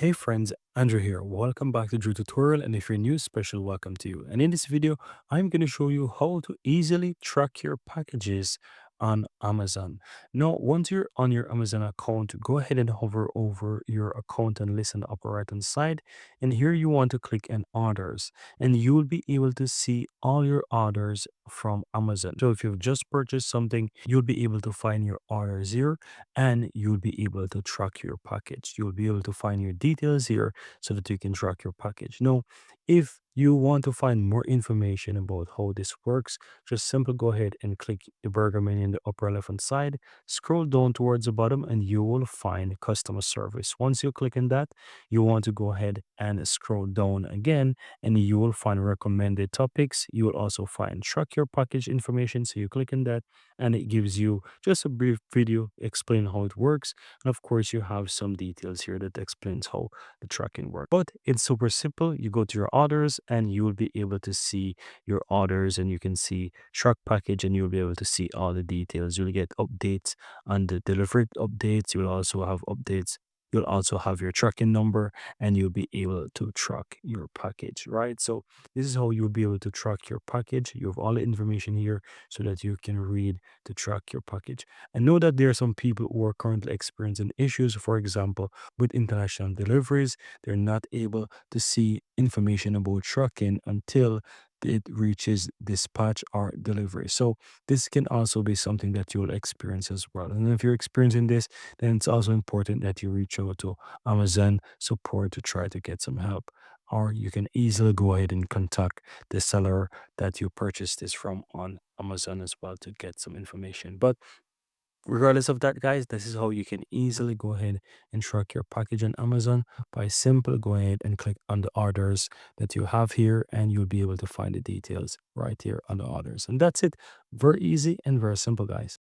Hey friends, Andrew here. Welcome back to Drew Tutorial, and if you're new, special welcome to you. And in this video, I'm going to show you how to easily track your packages on Amazon. Now, once you're on your Amazon account, go ahead and hover over your account and listen up right hand side. And here you want to click on orders, and you will be able to see all your orders from Amazon. So if you've just purchased something, you'll be able to find your orders here and you'll be able to track your package. You'll be able to find your details here so that you can track your package. Now, if you want to find more information about how this works, just simply go ahead and click the burger menu in the upper left hand side, scroll down towards the bottom, and you will find customer service. Once you click on that, you want to go ahead and scroll down again, and you will find recommended topics. You will also find track your package information. So you click on that and it gives you just a brief video explain how it works. And of course, you have some details here that explains how the tracking works. But it's super simple. You go to your orders and you will be able to see your orders and you can see track package and you'll be able to see all the details. You'll get updates on the delivery updates. You'll also have updates. You'll also have your tracking number and you'll be able to track your package, right? So this is how you'll be able to track your package. You have all the information here so that you can read to track your package. And know that there are some people who are currently experiencing issues, for example, with international deliveries. They're not able to see information about tracking until it reaches dispatch or delivery. So this can also be something that you'll experience as well. And if you're experiencing this, then it's also important that you reach out to Amazon support to try to get some help. Or you can easily go ahead and contact the seller that you purchased this from on Amazon as well to get some information. But regardless of that, guys, this is how you can easily go ahead and track your package on Amazon by simply going ahead and click on the orders that you have here, and you'll be able to find the details right here on the orders. And that's it. Very easy and very simple, guys.